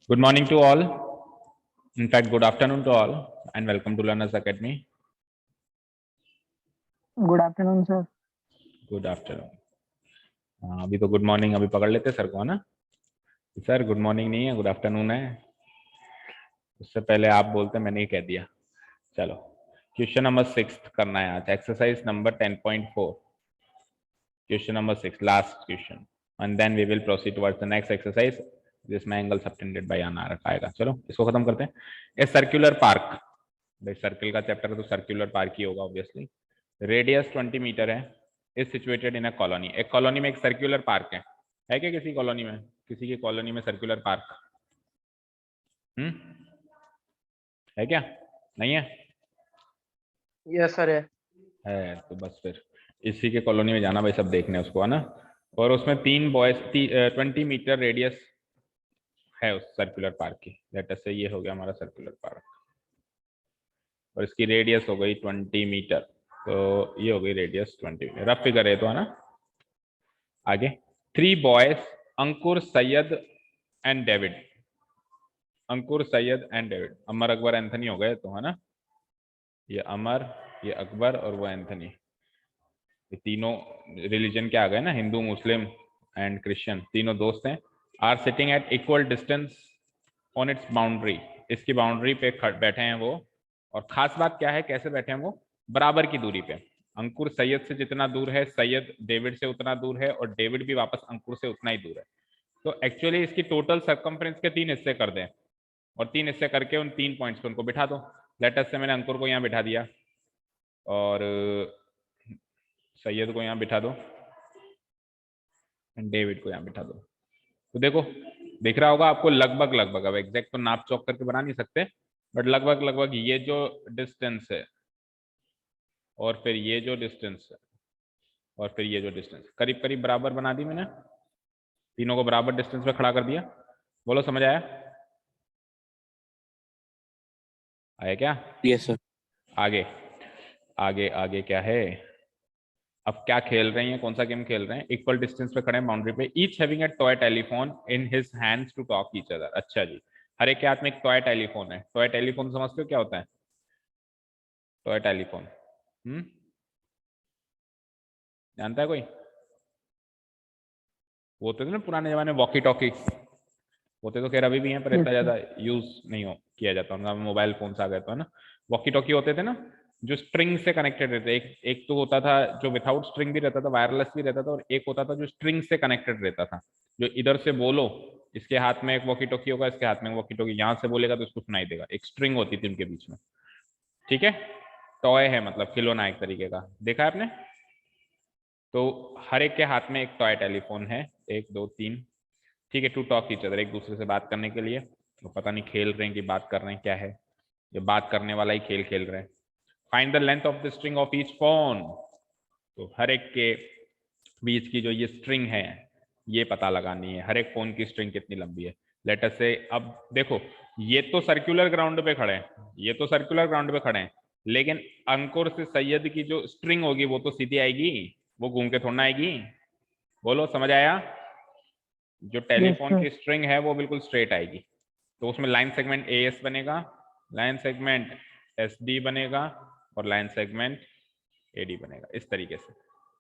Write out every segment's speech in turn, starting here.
Good morning to all. In fact, good afternoon to all, and welcome to Learners Academy. Good afternoon sir. Good afternoon. अभी तो good morning अभी पकड़ लेते sir को, है ना? सर गुड मॉर्निंग नहीं है, गुड आफ्टरनून है। उससे पहले आप बोलते, मैंने ही कह दिया। चलो, क्वेश्चन नंबर 6 करना है आज, exercise number 10.4, question number 6, last question, and then we will proceed towards the next exercise जिसमें एंगल सबटेंडेड बाय आना रखाएगा। चलो इसको खत्म करते हैं। ए सर्कुलर पार्क, सर्कल का चैप्टर है तो सर्कुलर पार्क ही होगा ऑब्वियसली। रेडियस 20 मीटर है, is situated in a colony. एक कॉलोनी में एक सर्कुलर पार्क है क्या? किसी कॉलोनी में, किसी की कॉलोनी में सर्कुलर पार्क है क्या? नहीं है? यस सर है तो बस फिर इसी के कॉलोनी में जाना भाई, सब देखने उसको, है ना? और उसमें 3 बॉयज 20 मीटर रेडियस है उस सर्कुलर पार्क की। लेट अस से ये हो गया हमारा सर्कुलर पार्क और इसकी रेडियस हो गई 20 मीटर, तो ये हो गई रेडियस 20 मीटर। रफ फिगर है तो, है ना? आगे 3 boys, Ankur, Syed and David. Ankur, Syed and David, Amar, Akbar, Anthony हो गए तो, है ना? ये अमर, ये अकबर और वो एंथनी, ये तीनों रिलीजन के आ गए ना, हिंदू, मुस्लिम एंड क्रिश्चियन, तीनों दोस्त हैं। Are sitting at equal distance on its boundary, इसकी बाउंड्री पे बैठे हैं वो। और खास बात क्या है, कैसे बैठे हैं वो? बराबर की दूरी पे। अंकुर सैयद से जितना दूर है, सैयद डेविड से उतना दूर है, और डेविड भी वापस अंकुर से उतना ही दूर है। तो एक्चुअली इसकी टोटल सर्कमफ्रेंस के 3 हिस्से कर दें, और 3 हिस्से करके उन 3 पॉइंट्स पे उनको बिठा दो। लेटस से मैंने अंकुर को यहाँ बिठा दिया और सैयद को यहाँ बिठा दो, डेविड को यहाँ बिठा दो। तो देखो, दिख रहा होगा आपको लगभग लगभग, अब एग्जैक्ट तो नाप चौक करके बना नहीं सकते, बट लगभग लगभग ये जो डिस्टेंस है और फिर ये जो डिस्टेंस है और फिर ये जो डिस्टेंस, करीब करीब बराबर बना दी मैंने, तीनों को बराबर डिस्टेंस पे खड़ा कर दिया। बोलो, समझ आया? आया क्या? Yes sir. आगे आगे आगे क्या है? अब क्या खेल रही हैं, कौन सा गेम खेल रहे हैं? इक्वल डिस्टेंस पे खड़े हैं बाउंड्री पे, each having a toy telephone in his hands to talk each other. अच्छा जी, हर एक के हाथ में एक टॉय टेलीफोन है। टॉय टेलीफोन समझते हो क्या होता है? टॉय टेलीफोन जानता है कोई? वो होते थे ना पुराने जमाने में, वॉकी टॉकी होते तो खैर अभी भी हैं, पर इतना ज्यादा यूज नहीं हो किया जाता उनका, मोबाइल फोन आ गए तो, है ना? वॉकी टॉकी होते थे ना, जो स्ट्रिंग से कनेक्टेड रहते। एक तो होता था जो विदाउट स्ट्रिंग भी रहता था, वायरलेस भी रहता था, और एक होता था जो स्ट्रिंग से कनेक्टेड रहता था, जो इधर से बोलो, इसके हाथ में एक वॉकी टॉकी होगा, इसके हाथ में वॉकी टॉकी, यहाँ से बोलेगा तो उसको सुनाई देगा। एक स्ट्रिंग होती थी उनके बीच में, ठीक है? टॉय है मतलब खिलौना एक तरीके का, देखा है आपने? तो हर एक के हाथ में एक टॉय टेलीफोन है, 1 2 3, ठीक है, टू टॉक ईच अदर, एक दूसरे से बात करने के लिए। तो पता नहीं खेल रहे हैं कि बात कर रहे हैं, क्या है ये? बात करने वाला ही खेल खेल रहे हैं। Find the length of the string of each phone, तो हर एक के बीच की जो ये स्ट्रिंग है ये पता लगानी है, हर एक फोन की स्ट्रिंग कितनी लंबी है। लेट अस से, अब देखो, ये तो सर्कुलर ग्राउंड पे खड़े हैं, ये तो सर्कुलर ग्राउंड पे खड़े हैं, लेकिन अंकुर से सैयद की जो स्ट्रिंग होगी वो तो सीधी आएगी, वो घूम के थोड़ा ना आएगी। बोलो, समझ आया? जो टेलीफोन की स्ट्रिंग है वो बिल्कुल स्ट्रेट आएगी, तो उसमें लाइन सेगमेंट एएस बनेगा, लाइन सेगमेंट एसडी बनेगा, और लाइन सेगमेंट एडी बनेगा, इस तरीके से।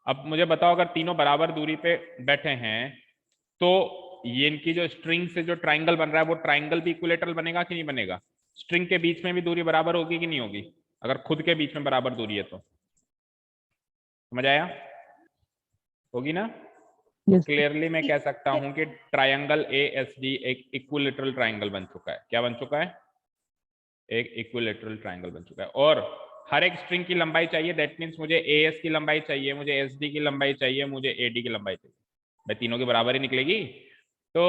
अब मुझे बताओ, अगर तीनों बराबर दूरी पे बैठे हैं तो ये इनकी जो स्ट्रिंग से जो ट्राइंगल बन रहा है वो ट्राइंगल भी इक्विलेटरल बनेगा कि नहीं बनेगा? स्ट्रिंग के बीच में भी दूरी बराबर होगी कि नहीं होगी? अगर खुद के बीच में बराबर दूरी है तो, समझ आया? होगी ना? तो क्लियरली मैं कह सकता हूं कि ट्रायंगल एएसडी एक इक्विलेटरल ट्रायंगल बन चुका है। क्या बन चुका है? एक इक्विलेटरल ट्रायंगल बन चुका है। और हर एक स्ट्रिंग की लंबाई चाहिए, दैट मीन्स मुझे एएस की लंबाई चाहिए, मुझे एसडी की लंबाई चाहिए, मुझे एडी की लंबाई चाहिए। भाई तीनों की बराबर ही निकलेगी, तो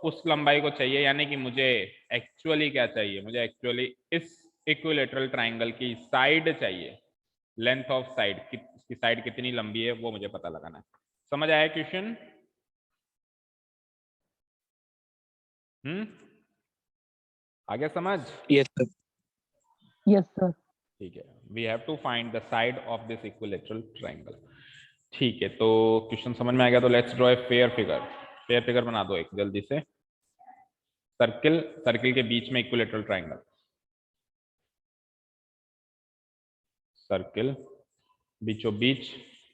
उस लंबाई को चाहिए, यानी कि मुझे एक्चुअली क्या चाहिए? मुझे एक्चुअली इस इक्विलेटरल ट्रायंगल की साइड चाहिए, लेंथ ऑफ साइड, इसकी साइड कितनी लंबी है वो मुझे पता लगाना है। समझ आया क्वेश्चन? आ गया समझ? Yes sir. Yes sir. ठीक है, we have to find the side of this equilateral triangle. ठीक है, तो क्वेश्चन समझ में आ गया, तो let's draw a fair figure. Fair figure बना दो एक जल्दी से। सर्किल, सर्किल के बीच में इक्विलेटरल ट्राइंगल, सर्किल बीचों बीच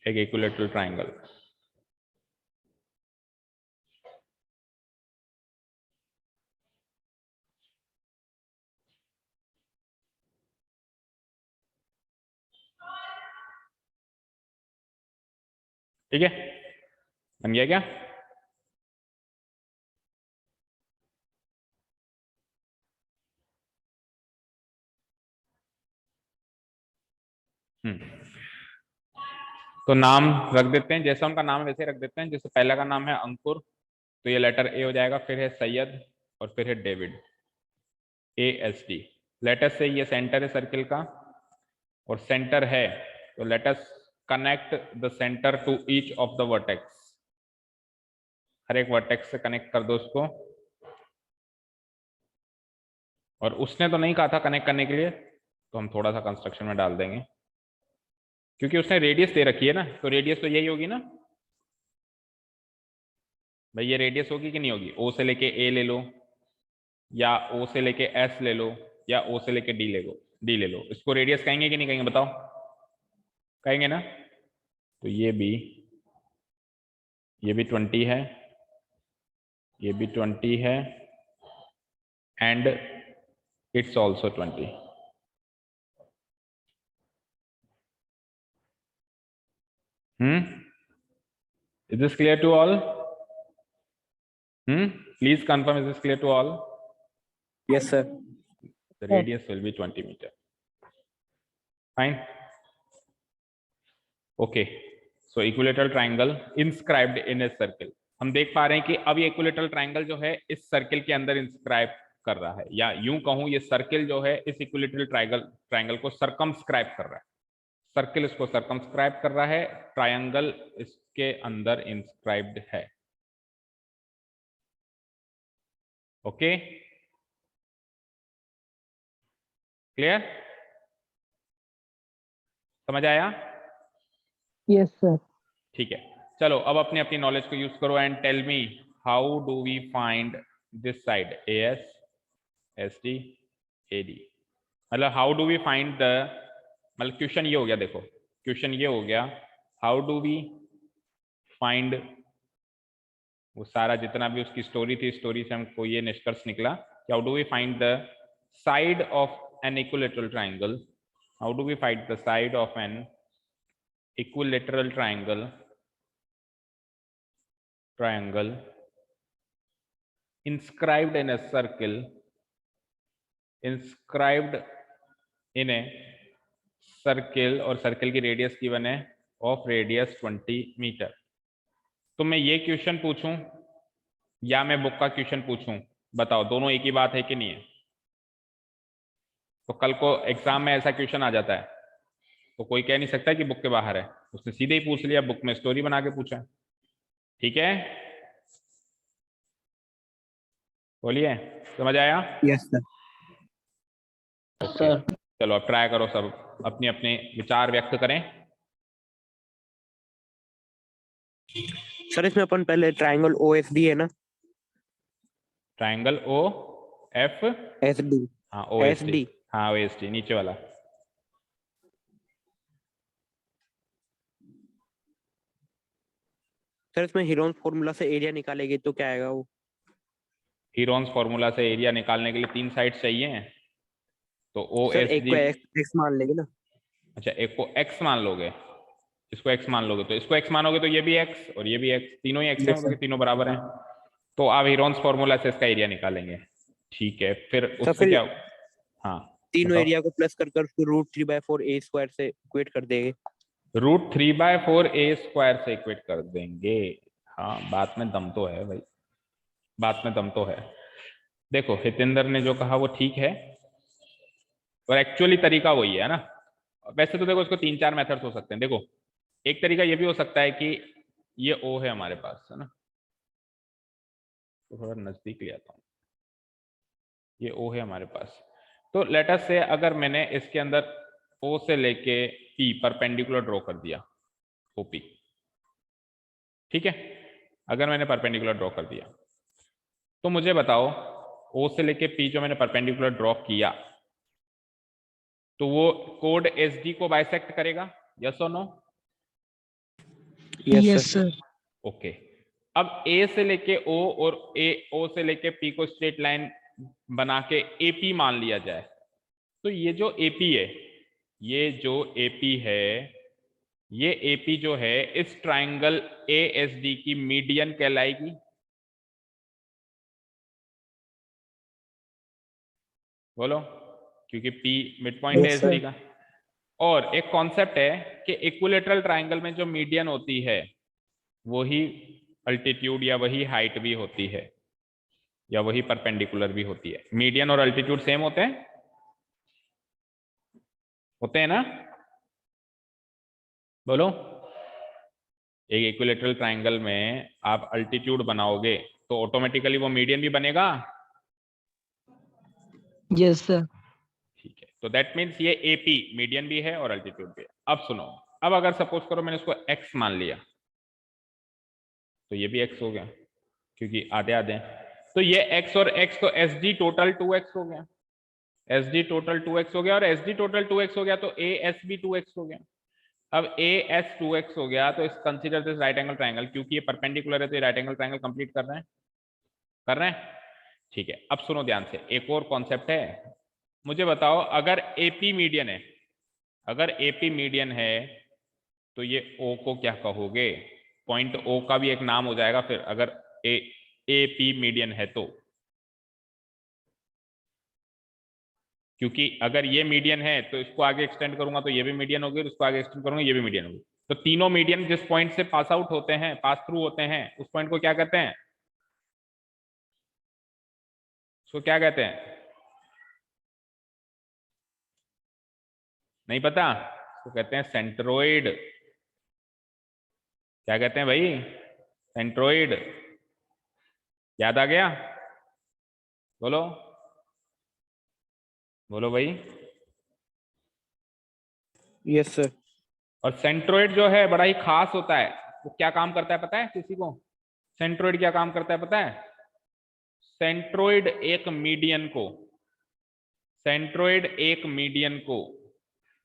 एक इक्विलेटरल ट्राइंगल। ठीक है, बन गया क्या? तो नाम रख देते हैं, जैसा उनका नाम है वैसे रख देते हैं। जैसे पहला का नाम है अंकुर, तो ये लेटर ए हो जाएगा, फिर है सैयद और फिर है डेविड, ASD। लेटस से ये सेंटर है सर्किल का और सेंटर है, तो let us connect the centre to each of the vertex. हर एक वर्टेक्स से कनेक्ट कर दो उसको। और उसने तो नहीं कहा था कनेक्ट करने के लिए, तो हम थोड़ा सा कंस्ट्रक्शन में डाल देंगे, क्योंकि उसने रेडियस दे रखी है ना, तो रेडियस तो यही होगी ना भाई। ये रेडियस होगी कि नहीं होगी? ओ से लेके ए ले लो, या ओ से लेके एस ले लो, या ओ से लेके डी ले लो, डी ले लो। इसको रेडियस कहेंगे कि नहीं कहेंगे बताओ? कहेंगे ना। तो ये भी 20 है, ये भी 20 है, and it's also 20। Is this clear to all? Please confirm, is this clear to all? Yes, sir. The radius will be 20 meter. Fine. Okay. So equilateral triangle inscribed in a circle. हम देख पा रहे हैं कि अब ये equilateral triangle जो है इस सर्किल के अंदर इंस्क्राइब कर रहा है, या यूं कहूं ये सर्किल जो है इस इक्विलेटरल ट्राइंगल को सरकमस्क्राइब कर रहा है। सर्किल इसको सरकमस्क्राइब कर रहा है, ट्राइंगल इसके अंदर इंस्क्राइब्ड है। Okay, clear? समझ आया? Yes sir. ठीक है, चलो अब अपनी अपनी नॉलेज को यूज करो and tell me how do we find this side AS SD AD। मतलब how do we find the, मतलब क्वेश्चन ये हो गया, देखो क्वेश्चन ये हो गया, हाउ डू वी फाइंड, वो सारा जितना भी उसकी स्टोरी थी, स्टोरी से हमको ये निष्कर्ष निकला कि how do we find the side of an equilateral triangle, how do we find the side of an equilateral triangle inscribed in a circle, inscribed in a circle, और सर्किल की radius given है of radius 20 metre. तो मैं ये question पूछूं या मैं book का क्वेश्चन पूछूं, बताओ दोनों एक ही बात है कि नहीं है? तो कल को एग्जाम में ऐसा क्वेश्चन आ जाता है तो कोई कह नहीं सकता कि बुक के बाहर है, उसने सीधे ही पूछ लिया, बुक में स्टोरी बना के पूछा। ठीक है, बोलिए, समझ आया? Yes, sir. सर चलो अब ट्राई करो, सब अपने अपने विचार व्यक्त करें। सर इसमें अपन पहले ट्राइंगल OSD है ना? Triangle OF SD। हाँ OSD, SD। हाँ OSD नीचे वाला। सर इसमें हीरोन्स फॉर्मूला से एरिया निकालेंगे तो क्या आएगा वो? हीरोन्स फॉर्मूला से एरिया निकालने के लिए 3 साइड चाहिए, तो सर एक को OSD। x मान लेंगे ना? अच्छा, एक को x मान लोगे, इसको x मान लोगे, तो इसको x मानोगे तो ये भी x और ये भी x, तीनों ही x हैं क्योंकि तीनों बराबर हैं। तो आप हीरोन्स फॉर्मूला से इसका एरिया निकालेंगे। ठीक है, फिर उससे क्या? हाँ तीनों एरिया को प्लस कर उसको √3/4 a² से इक्वेट कर देंगे। √3/4 a² से इक्वेट कर देंगे। हाँ, बात में दम तो है भाई, बात में दम तो है। देखो हितेंद्र ने जो कहा वो ठीक है, और एक्चुअली तरीका वही है ना। वैसे तो देखो इसको 3-4 मेथड्स हो सकते हैं। देखो एक तरीका ये भी हो सकता है कि ये O है हमारे पास, है ना, तो थोड़ा नजदीक ले आता हूँ, ये O है हमारे पास। तो लेट अस से अगर मैंने इसके अंदर O से लेके P परपेंडिकुलर ड्रॉ कर दिया, OP, ठीक है, अगर मैंने परपेंडिकुलर ड्रॉ कर दिया तो मुझे बताओ ओ से लेके पी जो मैंने परपेंडिकुलर ड्रॉ किया, तो वो कोड एस डी को बाइसेक्ट करेगा, यस और no? Yes Yes, sir. sir. Okay. अब ए से लेके ओ और ओ से लेके पी को स्ट्रेट लाइन बना के एपी मान लिया जाए, तो ये जो एपी है, ये जो एपी है, ये एपी जो है इस ट्राइंगल ए एस डी की मीडियन कहलाएगी। बोलो, क्योंकि पी मिड पॉइंट है Yes, एस sir. डी का। और एक कॉन्सेप्ट है कि इक्विलेटरल ट्राइंगल में जो मीडियन होती है वही अल्टीट्यूड या वही हाइट भी होती है, या वही परपेंडिकुलर भी होती है। मीडियन और अल्टीट्यूड सेम होते हैं, होते हैं ना? बोलो, एक इक्विलेटरल ट्राइंगल में आप अल्टीट्यूड बनाओगे तो ऑटोमेटिकली वो मीडियन भी बनेगा। Yes, sir. ठीक है, तो दैट मीन्स ये एपी मीडियन भी है और अल्टीट्यूड भी है। अब सुनो, अब अगर सपोज करो मैंने इसको एक्स मान लिया, तो ये भी एक्स हो गया क्योंकि आधे आधे हैं। तो ये एक्स और एक्स, तो एस डी टोटल 2x हो गया, एस डी टोटल 2x हो गया, और एस डी टोटल 2x हो गया तो ए एस भी 2x हो गया। अब ए एस 2x हो गया तो इस consider this right angle triangle, क्योंकि ये परपेंडिकुलर है तो ये राइट एंगल ट्राइंगल कंप्लीट कर रहे हैं, कर रहे हैं। ठीक है, अब सुनो ध्यान से, एक और कॉन्सेप्ट है। मुझे बताओ, अगर एपी मीडियन है, अगर एपी मीडियन है तो ये ओ को क्या कहोगे? पॉइंट ओ का भी एक नाम हो जाएगा फिर, अगर ए पी मीडियन है तो, क्योंकि अगर ये मीडियन है तो इसको आगे एक्सटेंड करूंगा तो ये भी मीडियन होगी, और इसको आगे एक्सटेंड करूंगा ये भी मीडियन होगी। तो तीनों मीडियन जिस पॉइंट से पास आउट होते हैं, पास थ्रू होते हैं, उस पॉइंट को क्या कहते हैं? उसको क्या कहते हैं? नहीं पता? उसको कहते हैं सेंट्रोइड। क्या कहते हैं भाई? सेंट्रोइड। याद आ गया? बोलो, बोलो भाई। Yes sir. और सेंट्रोइड जो है बड़ा ही खास होता है। वो क्या काम करता है पता है किसी को? सेंट्रोइड क्या काम करता है पता है? सेंट्रोइड एक मीडियन को, सेंट्रोइड एक मीडियन को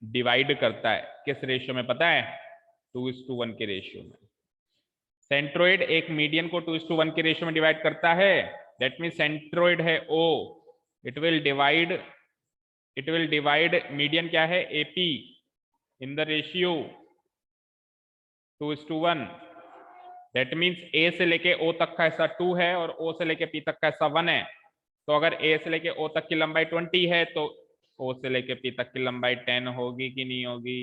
डिवाइड करता है, किस रेशियो में पता है? 2:1 के रेशियो में। सेंट्रोइड एक मीडियन को 2:1 के रेशियो में डिवाइड करता है। दैट मीन सेंट्रोइड है O, it will divide median क्या है? AP in the ratio 2:1। That means A से लेके O तक का हिस्सा 2 है और O से लेके P तक का हिस्सा 1 है। तो अगर A से लेके O तक की लंबाई 20 है तो O से लेके P तक की लंबाई 10 होगी कि नहीं होगी?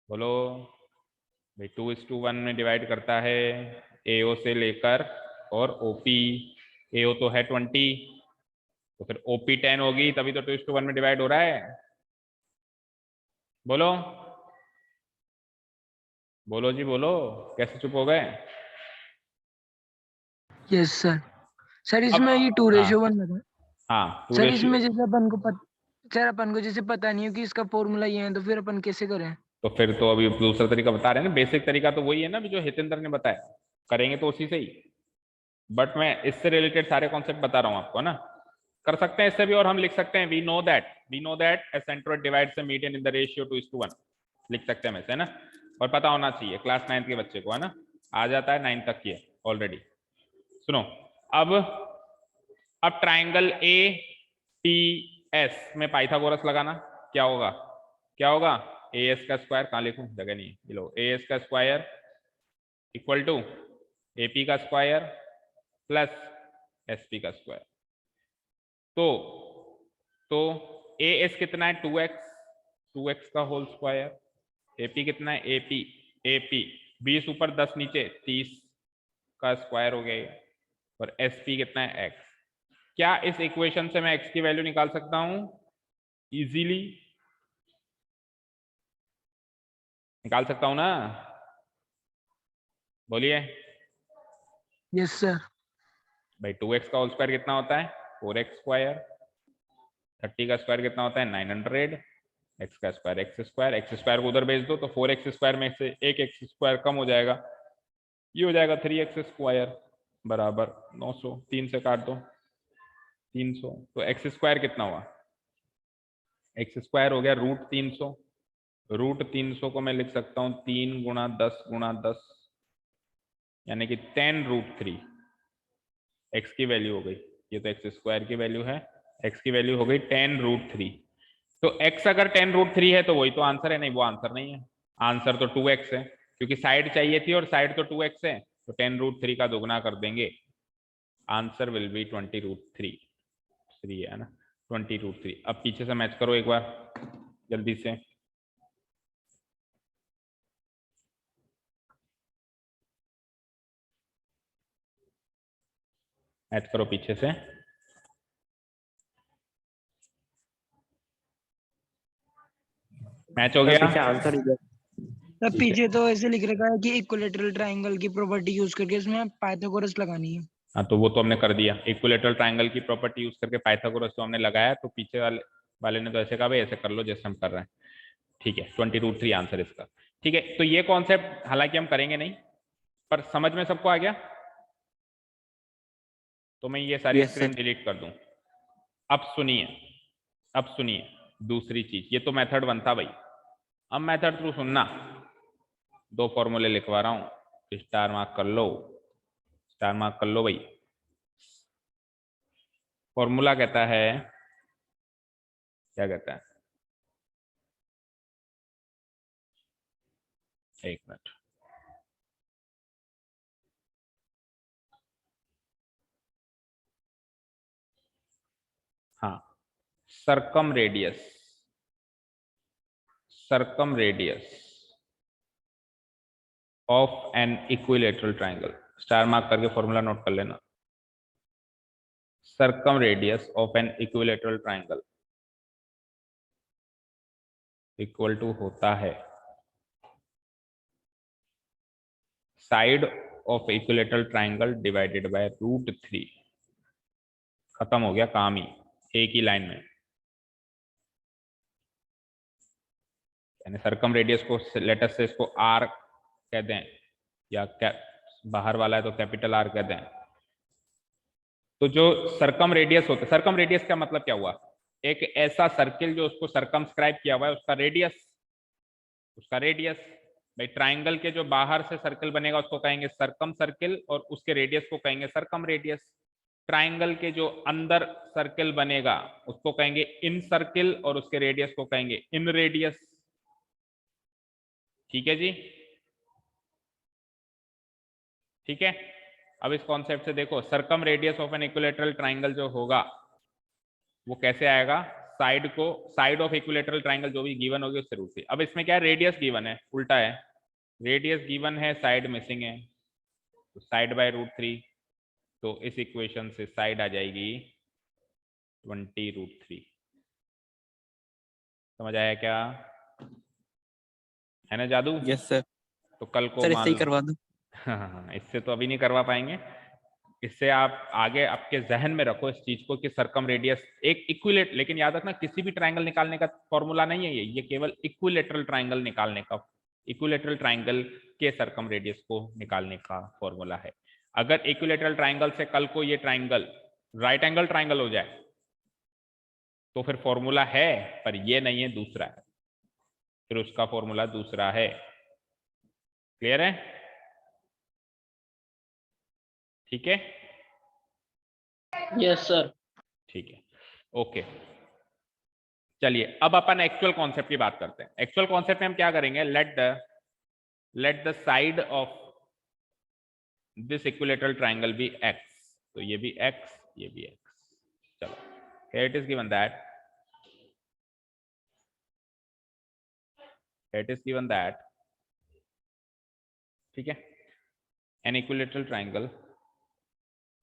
बोलो भाई। 2:1 में डिवाइड करता है AO से लेकर, और OP, AO तो है 20, तो फिर OP 10 होगी, तभी तो 2:1 में डिवाइड हो रहा है। बोलो, बोलो जी बोलो, कैसे चुप हो गए? Yes, sir. सर अब इसमें ये 2:1 लगा। हाँ, सर इसमें जैसे अपन को जैसे पता नहीं है कि इसका फॉर्मूला ये है, तो फिर अपन कैसे करें? तो फिर तो अभी दूसरा तरीका बता रहे हैं ना। बेसिक तरीका तो वही है ना जो हितेंद्र ने बताया, करेंगे तो उसी से ही। बट मैं इससे रिलेटेड सारे कॉन्सेप्ट बता रहा हूँ आपको ना। कर सकते हैं इससे भी, और हम लिख सकते हैं we know that a centroid divides a median in the ratio 2:1, लिख सकते हैं वैसे ना। और पता होना चाहिए क्लास 9th के बच्चे को, है ना, आ जाता है 9 तक की ऑलरेडी। सुनो, अब ट्राइंगल APS में पाइथागोरस लगाना। क्या होगा? क्या होगा? AS का स्क्वायर, कहाँ लिखूं, जगह नहीं है, लो AS का स्क्वायर इक्वल टू AP का स्क्वायर प्लस SP का स्क्वायर। तो AS कितना है? 2x का होल स्क्वायर। AP कितना है? AP 20 ऊपर 10 नीचे 30 का स्क्वायर हो गया ये। और SP कितना है? x। क्या इस इक्वेशन से मैं x की वैल्यू निकाल सकता हूं इजीली? निकाल सकता हूं ना? बोलिए यस सर। भाई। 2x का होल स्क्वायर कितना होता है? 4x square. 30 का स्क्वायर कितना होता है? 900। x का स्क्वायर x स्क्वायर को उधर भेज दो तो 4x स्क्वायर में से एक x स्क्वायर कम हो जाएगा, ये हो जाएगा 3x स्क्वायर। बराबर 900, 3 से काट दो 300, तो एक्स स्क्वायर कितना हुआ? एक्स स्क्वायर हो गया √300। √300 को मैं लिख सकता हूँ 3 गुणा 10 गुणा 10, यानी कि 10√3 एक्स की वैल्यू हो गई। ये तो एक्स स्क्वायर की वैल्यू है, एक्स की वैल्यू हो गई 10√3। तो x अगर 10√3 है तो वही तो आंसर है। नहीं, वो आंसर नहीं है, आंसर तो 2x है, क्योंकि साइड चाहिए थी और साइड तो 2x है, तो 10√3 का दोगुना कर देंगे, आंसर विल बी 20√3। थ्री है ना, 20√3। अब पीछे से मैच करो एक बार जल्दी से। मैच करो पीछे से। मैच हो गया? पीछे आंसर इधर सर पीछे तो ऐसे लिख रखा है कि इक्विलेटरल ट्रायंगल की प्रॉपर्टी यूज करके इसमें पाइथागोरस लगानी है। हाँ, तो वो तो हमने कर दिया। इक्विलेटरल ट्रायंगल की प्रॉपर्टी यूज करके पाइथागोरस तो हमने लगाया, तो पीछे वाले ने तो ऐसे कहा भाई ऐसे कर लो जैसे हम कर रहे हैं। ठीक है, 20√3 आंसर इसका। ठीक है, तो ये कॉन्सेप्ट हालांकि हम करेंगे नहीं, पर समझ में सबको आ गया? तो मैं ये सारी यस स्क्रीन सर। डिलीट कर दूं। अब सुनिए, अब सुनिए दूसरी चीज। ये तो मेथड 1 था भाई, अब मेथड 2 सुनना। 2 फॉर्मूले लिखवा रहा हूं, स्टार मार्क कर लो, स्टार मार्क कर लो भाई। फॉर्मूला कहता है, क्या कहता है, एक मिनट, हाँ, circumradius, circumradius of an equilateral triangle. Star mark करके फॉर्मूला नोट कर लेना। Circumradius of an equilateral triangle equal to होता है side of equilateral triangle divided by √3। खत्म हो गया काम ही, एक ही लाइन में। यानी सरकम रेडियस को लेटर से इसको आर कह दें, या बाहर वाला है तो कैपिटल आर कह दें। तो जो सरकम रेडियस होता है, सरकम रेडियस का मतलब क्या हुआ? एक ऐसा सर्किल जो उसको सरकमस्क्राइब किया हुआ है, उसका रेडियस, उसका रेडियस। भाई ट्राइंगल के जो बाहर से सर्कल बनेगा उसको कहेंगे सरकम सर्किल, और उसके रेडियस को कहेंगे सरकम रेडियस। ट्राइंगल के जो अंदर सर्किल बनेगा उसको कहेंगे इन सर्किल, और उसके रेडियस को कहेंगे इन रेडियस। ठीक है जी, ठीक है। अब इस कॉन्सेप्ट से देखो, circumradius of an equilateral triangle जो होगा वो कैसे आएगा? साइड को, साइड ऑफ इक्विलेटरल ट्राइंगल जो भी गिवन होगी उससे √3। अब इसमें क्या है, रेडियस गिवन है, उल्टा है, रेडियस गिवन है, साइड मिसिंग है, तो साइड बाय √3। तो इस इक्वेशन से साइड आ जाएगी 20√3। समझ आया क्या? है ना जादू? Yes sir. तो कल को सर इससे मान ही लो, करवा दो। हाँ, इससे तो अभी नहीं करवा पाएंगे। इससे आप आगे आपके जहन में रखो इस चीज को कि सरकम रेडियस एक इक्विलेट, लेकिन याद रखना किसी भी ट्राइंगल निकालने का फॉर्मूला नहीं है ये केवल इक्विलेटरल ट्राइंगल निकालने का, इक्विलेटरल ट्राइंगल के सरकम रेडियस को निकालने का फॉर्मूला है। अगर इक्विलेटरल ट्राइंगल से कल को ये ट्राइंगल राइट एंगल ट्राइंगल हो जाए तो फिर फॉर्मूला है, पर ये नहीं है, दूसरा है, फिर उसका फॉर्मूला दूसरा है। क्लियर है? ठीक है, यस सर। ठीक है, ओके। चलिए अब अपन एक्चुअल कॉन्सेप्ट की बात करते हैं। एक्चुअल कॉन्सेप्ट में हम क्या करेंगे, let the side of this equilateral triangle be X. तो ये भी एक्स, ये भी एक्स। चलो, here it is given that, it is given that, ठीक है, एन इक्विलेटरल ट्राइंगल।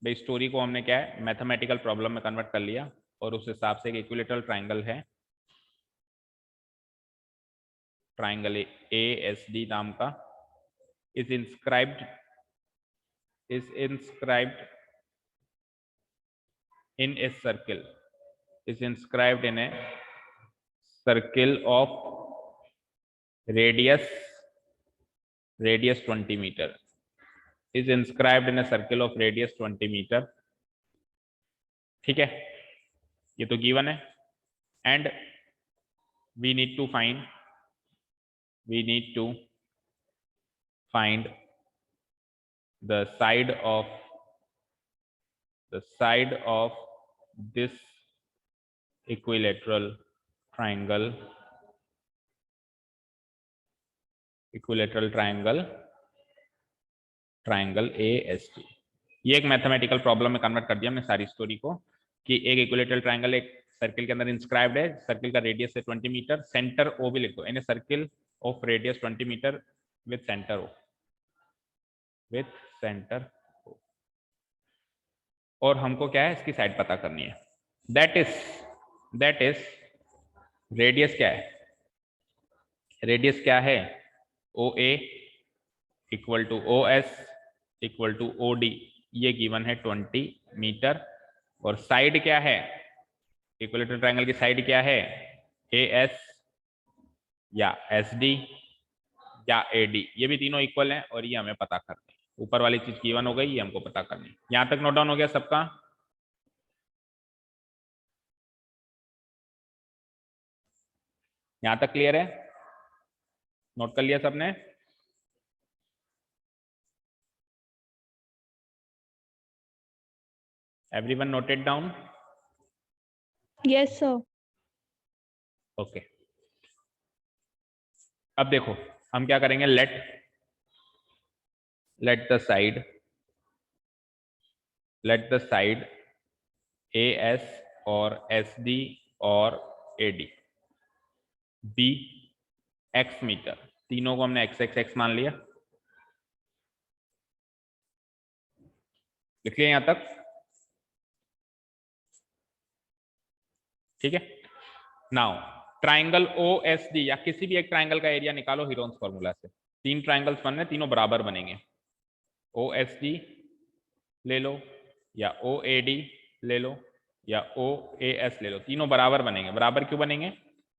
भाई स्टोरी को हमने क्या है, मैथमेटिकल प्रॉब्लम में कन्वर्ट कर लिया, और उस हिसाब से एक इक्विलेटरल ट्राइंगल है, ट्राइंगल ASD नाम का, is inscribed in a circle, is inscribed in a circle of radius 20 meter, is inscribed in a circle of radius 20 metre. ठीक है, ये तो गिवन है। And we need to find the side of this equilateral triangle AST। ये एक mathematical problem में convert कर दिया हमने सारी स्टोरी को कि एक इक्विलेटरल ट्रायंगल एक सर्किल के अंदर इंस्क्राइब्ड है, सर्किल का रेडियस है 20 मीटर, सेंटर ओ भी लिख दो, in a circle of radius 20 metre with centre O, और हमको क्या है, इसकी साइड पता करनी है। दैट इज रेडियस क्या है, OA equal to OS equal to OD, ये गिवन है 20 मीटर। और साइड क्या है, इक्विलेटरल ट्रायंगल की साइड क्या है, AS या SD या AD, ये भी तीनों इक्वल हैं और ये हमें पता करनी है। ऊपर वाली चीज गिवन हो गई, ये हमको पता करनी है। यहां तक नोट डाउन हो गया सबका? यहां तक क्लियर है? नोट कर लिया सबने? Everyone noted down? Yes, sir. Okay. अब देखो हम क्या करेंगे, लेट द साइड AS और SD और AD बी x मीटर, तीनों को हमने x मान लिया। लिखिए यहां तक, ठीक है। नाउ ट्राइंगल OSD या किसी भी एक ट्राइंगल का एरिया निकालो हीरोन्स फॉर्मूला से। तीन ट्राइंगल्स बन रहे, तीनों बराबर बनेंगे। OSD ले लो या OAD ले लो या OAS ले लो, तीनों बराबर बनेंगे। बराबर क्यों बनेंगे?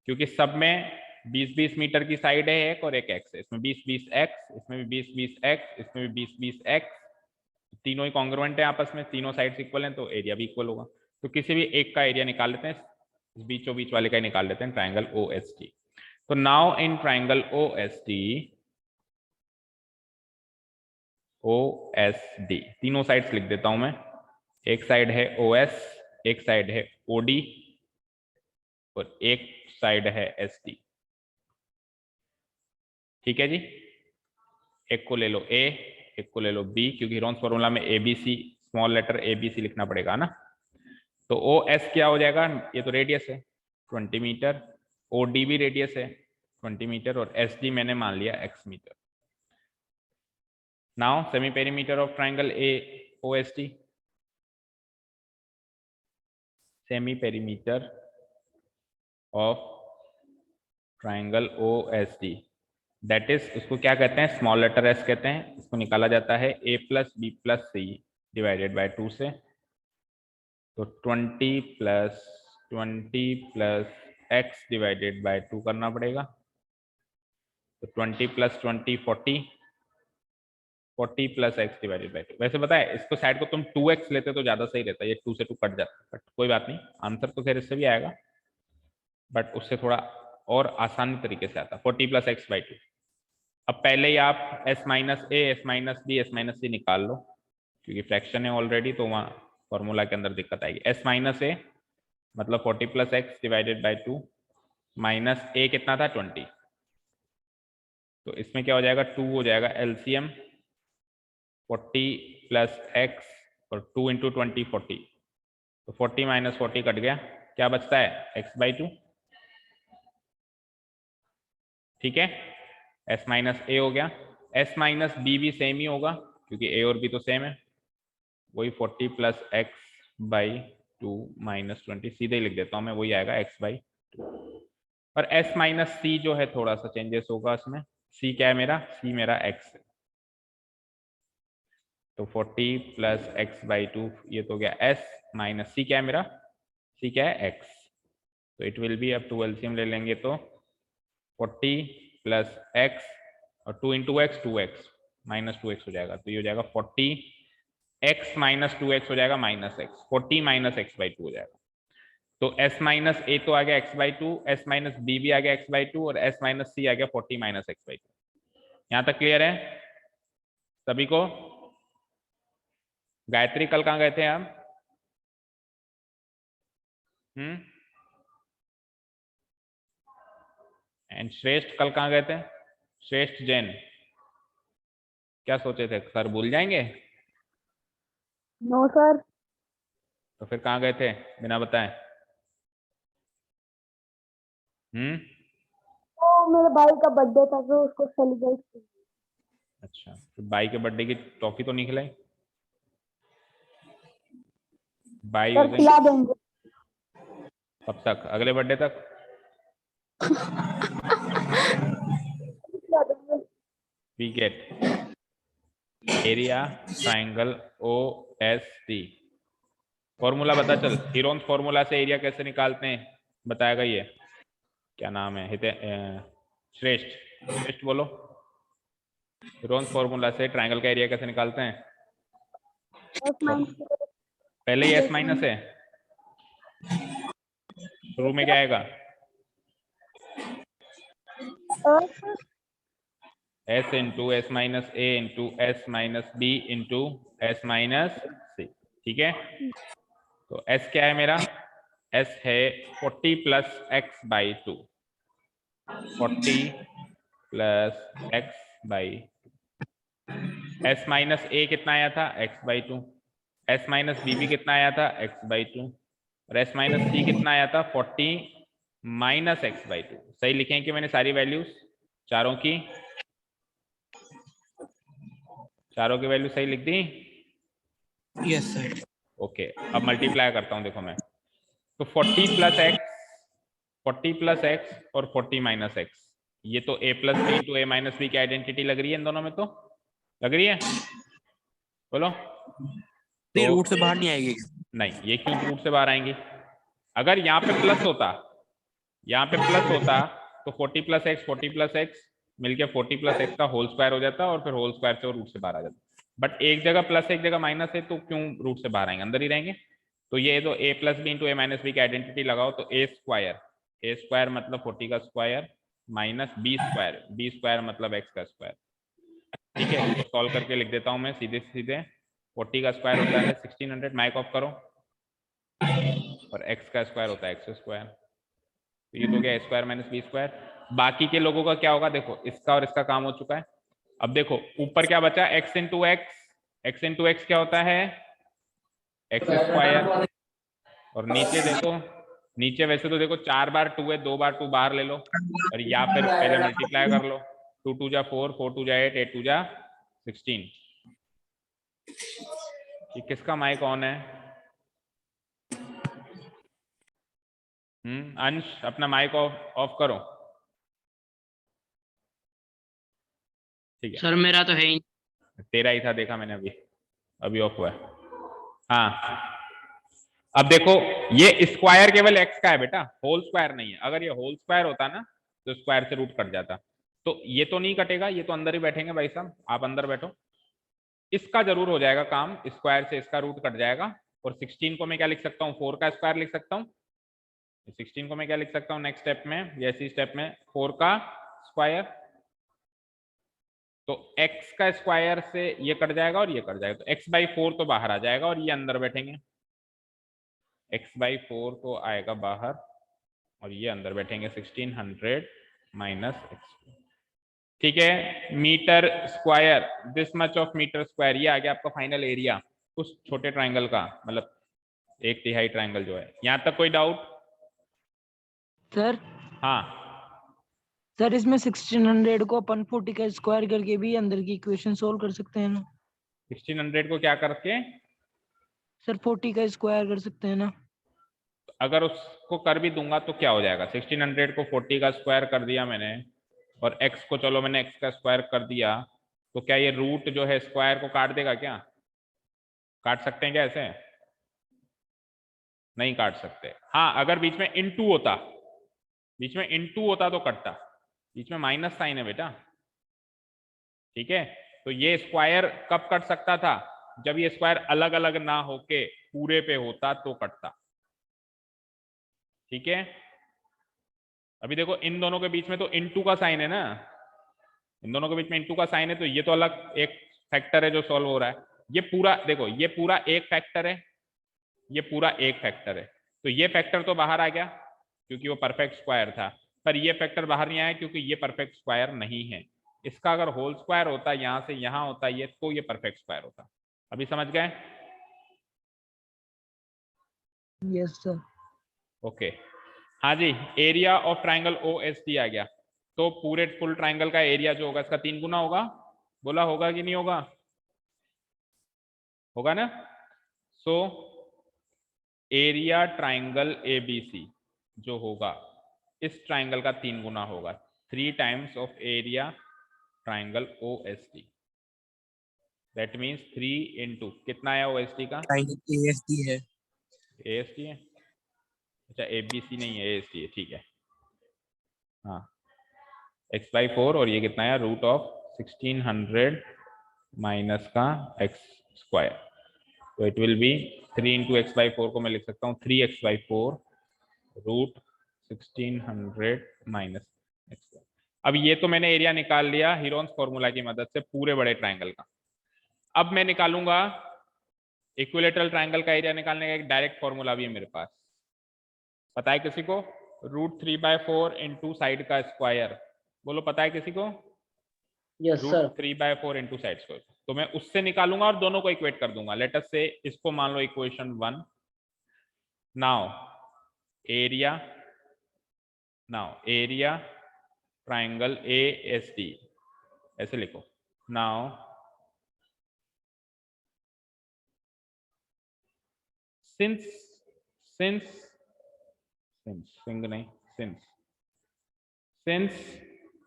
क्योंकि सब में 20-20 मीटर की साइड है एक और एक x है, इसमें 20-20 x, इसमें भी 20-20 x, इसमें भी 20-20 x, तीनों ही कॉन्ग्रुएंट है आपस में, तीनों साइड्स इक्वल हैं तो एरिया भी इक्वल होगा। तो किसी भी एक का एरिया निकाल लेते हैं, बीचों बीच वाले का ही निकाल लेते हैं, ट्राइंगल OSD। तो नाउ इन ट्राइंगल OSD तीनों साइड्स लिख देता हूं मैं। एक साइड है OS, एक साइड है OD और एक साइड है SD। ठीक है जी, एक को ले लो A, एक को ले लो B, क्योंकि हीरोन्स फॉर्मूला में ABC स्मॉल लेटर ABC लिखना पड़ेगा ना। तो OS क्या हो जाएगा, ये तो रेडियस है 20 मीटर, OD भी रेडियस है 20 मीटर और SD मैंने मान लिया x metre. Now semi perimeter of triangle OSD, semi perimeter of triangle OSD, that is, उसको क्या कहते हैं, स्मॉल लेटर s कहते हैं। इसको निकाला जाता है a + b + c divided by 2 से। तो 20 + x डिवाइडेड बाय 2 करना पड़ेगा। तो 20 + 20 40 + x डिवाइडेड बाय 2। वैसे पता है, इसको साइड को तुम 2x लेते तो ज्यादा सही रहता है, ये 2 से 2 कट जाता है, बट कोई बात नहीं, आंसर तो खैर इससे भी आएगा, बट उससे थोड़ा और आसानी तरीके से आता। 40 + x बाय 2। अब पहले ही आप s - a, s - b, s - c निकाल लो, क्योंकि फ्रैक्शन है ऑलरेडी, तो वहाँ फॉर्मूला के अंदर दिक्कत आएगी। s - a मतलब 40 + x divided by 2 minus a कितना था 20, तो इसमें क्या हो जाएगा, 2 हो जाएगा LCM 40 + x और 2 × 20 40, तो 40 - 40 कट गया, क्या बचता है x/2। ठीक है, s - a हो गया। s - b भी सेम ही होगा, क्योंकि a और b तो सेम है, वही 40 + x/2 - 20, सीधे ही लिख देता हूं मैं, वही आएगा x/2। और s - c जो है थोड़ा सा चेंजेस होगा इसमें। c क्या है मेरा, c मेरा x है, तो 40 + x/2 ये तो गया s, माइनस c क्या है मेरा, c क्या है x, तो इट विल बी, अब 2 LCM ले लेंगे तो 40 + x और 2 × x 2x, -2x हो जाएगा, तो ये हो जाएगा 40x माइनस 2x हो जाएगा -x, 40 माइनस x/2 हो जाएगा। तो s माइनस a तो आ गया x/2, s माइनस b भी आ गया x/2 और s माइनस c आ गया 40 माइनस x/2। यहां तक क्लियर है सभी को? गायत्री कल कहाँ गए थे आप? एंड श्रेष्ठ कल कहाँ गए थे? श्रेष्ठ जैन क्या सोचे थे, सर भूल जाएंगे? No sir. तो फिर कहाँ गए थे बिना बताए? तो मेरे भाई का बर्थडे था तो उसको सेलिब्रेट किया। अच्छा, तो भाई के बर्थडे की टॉफी तो नहीं खिलाई? भाई सर उस दिन खिला देंगे। कब तक? अगले बर्थडे तक? खिला देंगे। We get area triangle OST। Formula बता चल, हीरोन्स फॉर्मूला से एरिया कैसे निकालते हैं बताएगा ये। क्या नाम है? श्रेष्ठ, श्रेष्ठ बोलो। हीरोन्स फॉर्मूला से ट्राइंगल का एरिया कैसे निकालते हैं? पहले ही S माइनस है, शुरू में क्या आएगा? S into S minus A into S minus B into S minus C। ठीक है, तो S क्या है मेरा? S है 40 plus x/2, 40 plus x/2। S minus A कितना आया था? x/2। S माइनस B भी कितना आया था? x/2। और S माइनस C कितना आया था? 40 माइनस x/2। सही लिखे कि मैंने सारी वैल्यूज चारों की? चारों की वैल्यू सही लिख दी? Yes sir. ओके, अब मल्टीप्लाई करता हूं, देखो मैं तो 40 प्लस x, 40 प्लस x और 40 माइनस x, ये तो a plus B into A minus B की आइडेंटिटी लग रही है इन दोनों में, तो लग रही है? बोलो। नहीं, तो रूट से बाहर नहीं आएगी। नहीं, ये क्यों रूट से बाहर आएंगी? अगर यहाँ पे प्लस होता, यहाँ पे प्लस होता तो 40 प्लस एक्स 40 प्लस एक्स मिलके 40 प्लस एक्स का होल स्क्वायर हो जाता और फिर होल स्क्वायर से वो रूट से बाहर आ जाता। बट एक जगह प्लस एक जगह माइनस है, तो क्यों रूट से बाहर आएंगे, अंदर ही रहेंगे। तो ये तो a plus B into A minus B की आइडेंटिटी लगाओ, तो a स्क्वायर मतलब 40 का स्क्वायर माइनस b स्क्वायर मतलब x का स्क्वायर। ठीक है, इसको सॉल्व करके लिख देता हूं मैं सीधे सीधे। 40 का स्क्वायर होता है 1600, माइक ऑफ करो, और x का स्क्वायर होता है x स्क्वायर। तो ये तो गया a square minus B square. बाकी के लोगों का क्या होगा? देखो, इसका और इसका काम हो चुका है। अब देखो ऊपर क्या बचा? x इंटू एक्स क्या होता है? x square. और नीचे देखो, नीचे वैसे तो देखो 4 बार 2 है, 2 बार 2 बाहर ले लो, और या फिर पहले मल्टीप्लाई कर लो। 2 2 जा 4, 4 2 जा 8, 8 2 जा 16। ये किसका माइक ऑन है? अंश, अपना माइक ऑफ करो। ठीक है सर मेरा तो है ही। तेरा ही था, देखा मैंने, अभी ऑफ हुआ है। हाँ, अब देखो ये स्क्वायर केवल x का है बेटा, होल स्क्वायर नहीं है। अगर ये होल स्क्वायर होता ना तो स्क्वायर से रूट कट जाता। तो ये तो नहीं कटेगा, ये तो अंदर ही बैठेंगे भाई साहब, आप अंदर बैठो। इसका जरूर हो जाएगा काम, स्क्वायर से इसका रूट कट जाएगा। और 16 को मैं क्या लिख सकता हूँ? 4 का स्क्वायर लिख सकता हूँ। 16 को मैं क्या लिख सकता हूँ नेक्स्ट स्टेप में, जैसी स्टेप में? 4 का स्क्वायर। तो x का स्क्वायर से ये कट जाएगा और ये कट जाएगा, तो x/4 तो बाहर आ जाएगा और ये अंदर बैठेंगे। x/4 तो आएगा बाहर और ये अंदर बैठेंगे 1600 माइनस x। ठीक है, metre square, this much of metre square, ये आ गया आपका फाइनल एरिया उस छोटे ट्राइंगल का, मतलब 1/3 ट्राइंगल जो है। यहां तक कोई डाउट? सर हाँ, सर इसमें 1600 को अपन 40 का स्क्वायर करके भी अंदर की इक्वेशन सोल्व कर सकते हैं ना? 1600 को क्या करके? सर 40 का स्क्वायर कर सकते हैं ना? अगर उसको कर भी दूंगा तो क्या हो जाएगा? 1600 को 40 का स्क्वायर कर दिया मैंने, और x को चलो मैंने x का स्क्वायर कर दिया, तो क्या ये रूट जो है स्क्वायर को काट देगा? क्या काट सकते हैं क्या ऐसे? नहीं काट सकते। हाँ, अगर बीच में इनटू होता, बीच में इनटू होता तो कटता। बीच में माइनस साइन है बेटा, ठीक है, तो ये स्क्वायर कब कट सकता था? जब ये स्क्वायर अलग अलग ना होके पूरे पे होता तो कटता। ठीक है, अभी देखो इन दोनों के बीच में तो इनटू का साइन है ना, इन दोनों के बीच में इनटू का साइन है, तो ये तो अलग एक फैक्टर है जो सॉल्व हो रहा है। ये पूरा देखो, ये पूरा एक फैक्टर है, ये पूरा एक फैक्टर है, तो ये फैक्टर तो बाहर आ गया क्योंकि वो परफेक्ट स्क्वायर था, पर ये फैक्टर बाहर नहीं आया क्योंकि ये परफेक्ट स्क्वायर नहीं है। इसका अगर होल स्क्वायर होता, यहां से यहां होता ये, तो ये परफेक्ट स्क्वायर होता। अभी समझ गए? Yes sir. ओके, हाँ जी, area of triangle O S D आ गया, तो पूरे फुल ट्राइंगल का एरिया जो होगा इसका 3 गुना होगा। बोला होगा कि नहीं होगा? होगा ना। सो एरिया ट्राइंगल एबीसी जो होगा इस ट्राइंगल का 3 गुना होगा, 3 times of area triangle O S D. That means 3 into कितना आया ओ एस डी का? ट्राइंगल एएसडी है। ए एस डी है, अच्छा एबीसी नहीं है, ए एस डी है, ठीक है। हाँ, x/4 और ये कितना है रूट ऑफ 1600 माइनस का x², तो it will be 3 into x/4 को मैं लिख सकता हूँ 3x/4 रूट 1600 माइनस x²। अब ये तो मैंने एरिया निकाल लिया हीरोन्स फॉर्मूला की मदद से पूरे बड़े ट्राइंगल का। अब मैं निकालूंगा इक्विलेटरल ट्राइंगल का एरिया निकालने का एक डायरेक्ट फॉर्मूला भी है मेरे पास, पता है किसी को? √3/4 इंटू साइड का स्क्वायर, बोलो पता है किसी को? Yes sir. √3/4 into side square, तो मैं उससे निकालूंगा और दोनों को इक्वेट कर दूंगा। लेट अस से इसको मान लो equation 1। Now area triangle ASD ऐसे लिखो। Now since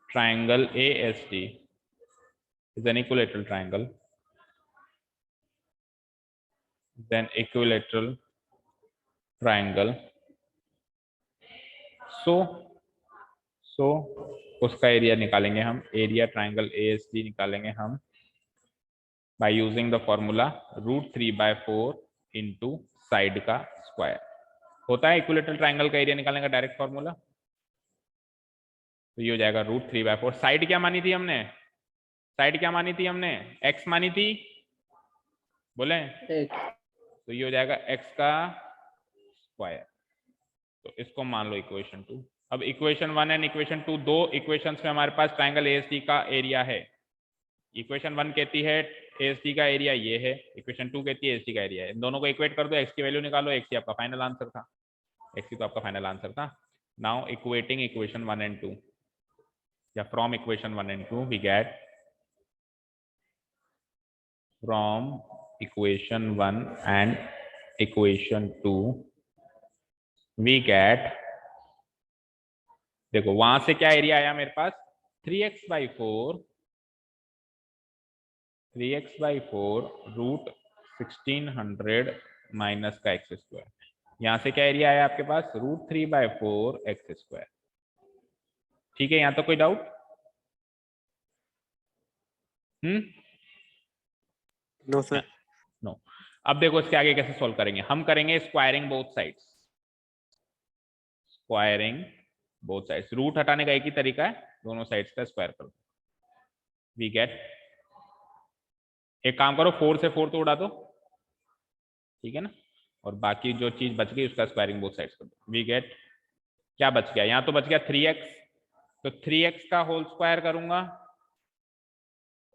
triangle ASD is an equilateral triangle, then equilateral triangle, so उसका एरिया निकालेंगे हम, एरिया ट्राइंगल ASD निकालेंगे हम by using the formula √3/4 into side का स्क्वायर। होता है इक्विलेटरल ट्राइंगल का एरिया निकालने का डायरेक्ट फॉर्मूला, तो ये हो जाएगा √3/4। साइड क्या मानी थी हमने? साइड क्या मानी थी हमने? x मानी थी, बोले? तो ये हो जाएगा x का स्क्वायर, तो इसको मान लो इक्वेशन 2। अब इक्वेशन 1 एंड इक्वेशन 2, दो इक्वेशंस में हमारे पास ट्राइंगल ASD का एरिया है। इक्वेशन 1 कहती है ASD का एरिया ये है, इक्वेशन 2 कहती है ASD का एरिया है। इन दोनों को इक्वेट कर दो, x की वैल्यू निकालो, x ही आपका फाइनल आंसर था, x ही तो आपका फाइनल आंसर था। नाउ इक्वेटिंग इक्वेशन 1 एंड 2, या from equation 1 and 2 we get, from equation 1 and equation 2 we get, देखो वहां से क्या एरिया आया मेरे पास? 3x/4 रूट 1600 माइनस का x²। यहां से क्या एरिया आया आपके पास? √3/4 x²। ठीक है, यहां तो कोई डाउट? No sir. नो। अब देखो इसके आगे कैसे सॉल्व करेंगे, हम करेंगे squaring both sides. Squaring both sides, root हटाने का एक ही तरीका है, दोनों साइड्स का स्क्वायर कर दो। वी गेट, एक काम करो 4 से 4 तो उड़ा दो, ठीक है ना, और बाकी जो चीज बच गई उसका स्क्वायरिंग बोथ साइड्स कर दो। वी गेट, क्या बच गया? यहां तो बच गया 3x, तो 3x का होल स्क्वायर करूंगा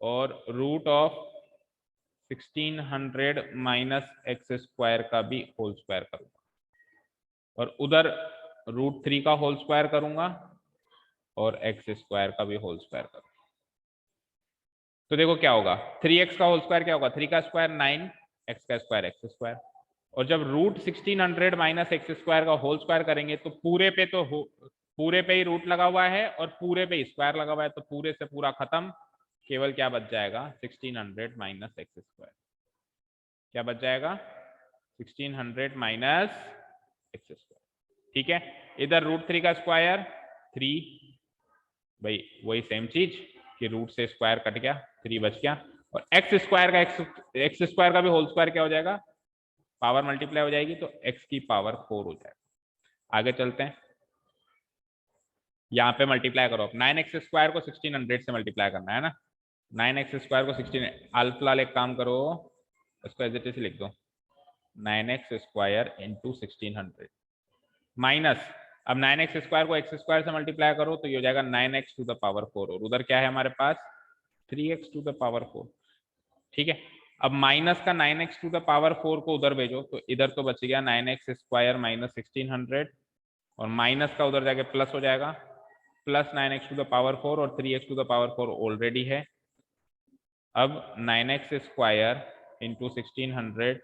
और रूट ऑफ 1600 माइनस x² का भी होल स्क्वायर करूंगा, और उधर √3 का होल स्क्वायर करूंगा और x² का भी होल स्क्वायर करूंगा। तो देखो क्या होगा, 3x का होल स्क्वायर क्या होगा? 3 का स्क्वायर 9, x का स्क्वायर x², और जब √1600 माइनस x² का होल स्क्वायर करेंगे तो पूरे पे ही रूट लगा हुआ है और पूरे पे स्क्वायर लगा हुआ है, तो पूरे से पूरा खत्म, केवल क्या बच जाएगा? 1600 माइनस x²। क्या बच जाएगा? 1600 माइनस x²। ठीक है, इधर √3 का स्क्वायर 3, भाई वही सेम चीज, कि रूट से स्क्वायर कट गया, 3 बच गया, और एक्स स्क्वायर का भी होल स्क्वायर क्या हो जाएगा, पावर मल्टीप्लाई हो जाएगी, तो एक्स की पावर 4 हो जाएगा। आगे चलते हैं, यहाँ पे मल्टीप्लाई करो, 9x स्क्वायर को 1600 से मल्टीप्लाई करना है ना, 9x स्क्वायर को 16, अल्फलाल एक काम करो, इसको एज इट इज लिख दो, 9x स्क्वायर इंटू 1600 माइनस, अब 9x स्क्वायर को x स्क्वायर से मल्टीप्लाई करो तो ये हो जाएगा 9x टू द पावर 4, और उधर क्या है हमारे पास 3x टू द पावर 4, ठीक है। अब माइनस का 9x टू द पावर 4 को उधर भेजो तो इधर तो बच गया 9x स्क्वायर माइनस 1600, और माइनस का उधर जाके प्लस हो जाएगा, plus 9x to the power 4 और 3x to the power 4 already है। अब 9x स्क्वायर इंटू 1600,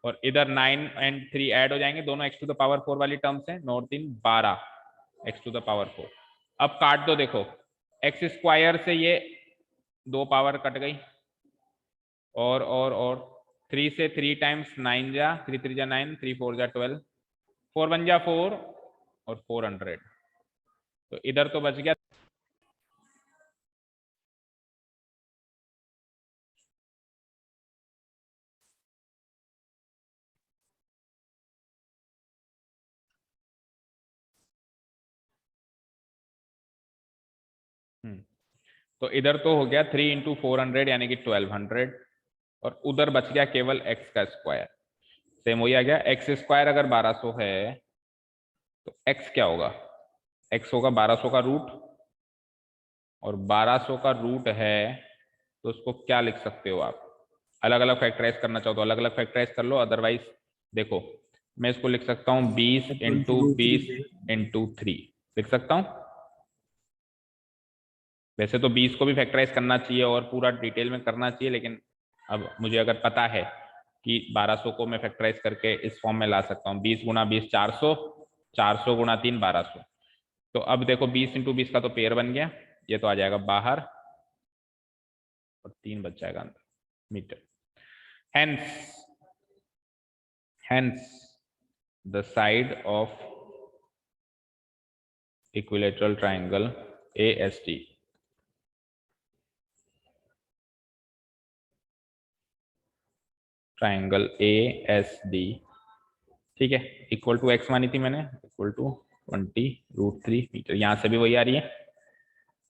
और इधर 9 एंड 3 ऐड हो जाएंगे, दोनों x टू द पावर 4 वाली टर्म्स हैं, 9 3 12 x टू द पावर 4। अब काट दो, देखो x स्क्वायर से ये 2 पावर कट गई, और 3 से 3 टाइम्स 9 जा 3 3 जा 9, 3 4 जा 12, 4 1 जा 4 और 400, तो इधर तो बच गया तो इधर तो हो गया 3 इंटू 400 यानी कि 1200, और उधर बच गया केवल x का स्क्वायर, सेम वही आ गया। x स्क्वायर अगर 1200 है तो x क्या होगा, x होगा 1200 का रूट, और 1200 का रूट है तो उसको क्या लिख सकते हो आप, अलग अलग फैक्टराइज करना चाहो तो अलग अलग फैक्टराइज कर लो, अदरवाइज देखो मैं इसको लिख सकता हूँ 20 इंटू 20 इंटू 3 लिख सकता हूँ। वैसे तो 20 को भी फैक्टराइज करना चाहिए और पूरा डिटेल में करना चाहिए, लेकिन अब मुझे अगर पता है कि 1200 को मैं फैक्टराइज करके इस फॉर्म में ला सकता हूँ, 20 गुणा 20 400, 400 गुणा 3 1200, तो अब देखो 20 इंटू 20 का तो पेयर बन गया, ये तो आ जाएगा बाहर और 3 बच जाएगा अंदर metre. hence the side of equilateral triangle ASD triangle ASD, ठीक है, इक्वल टू x मानी थी मैंने, इक्वल टू 20√3 मीटर, यहां से भी वही आ रही है,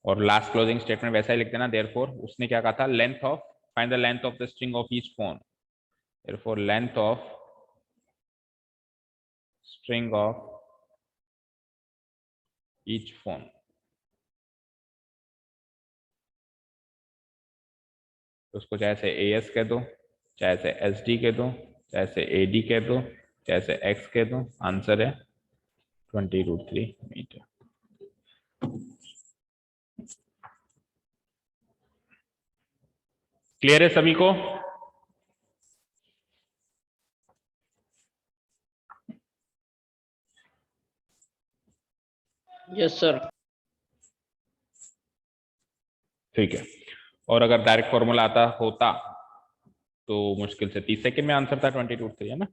और लास्ट क्लोजिंग स्टेटमेंट वैसा ही लिख देना। देयरफॉर उसने क्या कहा था, length of, find the length of the string of each phone, therefore length of string of each phone, उसको चाहे से AS कह दो, चाहे से SD कह दो, चाहे से AD कह दो, चाहे से X कह दो, आंसर है 20√3 मीटर। क्लियर है सभी को? Yes sir. ठीक है, और अगर डायरेक्ट फॉर्मूला आता होता तो मुश्किल से 30 सेकंड में आंसर था 20√3, है ना।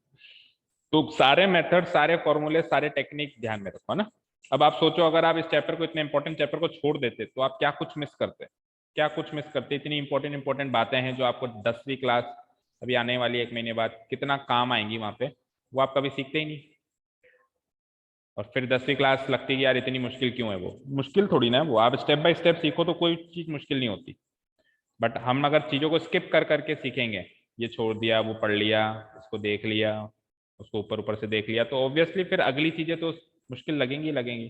तो सारे मेथड, सारे फॉर्मूले, सारे टेक्निक ध्यान में रखो ना। अब आप सोचो अगर आप इस चैप्टर को, इतने इंपॉर्टेंट चैप्टर को छोड़ देते तो आप क्या कुछ मिस करते, क्या कुछ मिस करते। इतनी इंपॉर्टेंट बातें हैं जो आपको 10वीं क्लास अभी आने वाली 1 महीने बाद कितना काम आएंगी वहां पे, वो आप कभी सीखते ही नहीं। और फिर 10वीं क्लास लगती है यार इतनी मुश्किल क्यों है, वो मुश्किल थोड़ी ना है वो, आप स्टेप बाय स्टेप सीखो तो कोई चीज मुश्किल नहीं होती। बट हम अगर चीजों को स्किप कर करके सीखेंगे, ये छोड़ दिया, वो पढ़ लिया, इसको देख लिया, उसको ऊपर ऊपर से देख लिया, तो ऑब्वियसली फिर अगली चीजें तो मुश्किल लगेंगी।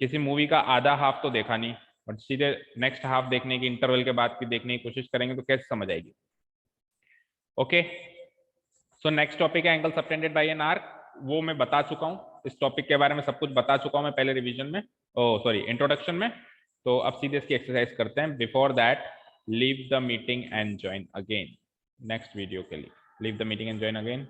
किसी मूवी का आधा हाफ तो देखा नहीं, बट सीधे नेक्स्ट हाफ देखने की, इंटरवल के बाद की देखने की कोशिश करेंगे तो कैसे समझ आएगी। ओके, सो नेक्स्ट टॉपिक है angle subtended bye an arc, वो मैं बता चुका हूँ, इस टॉपिक के बारे में सब कुछ बता चुका हूँ मैं पहले रिवीजन में, इंट्रोडक्शन में। तो अब सीधे इसकी एक्सरसाइज करते हैं। Before that leave the meeting and join again next video के लिए, leave the meeting and join again।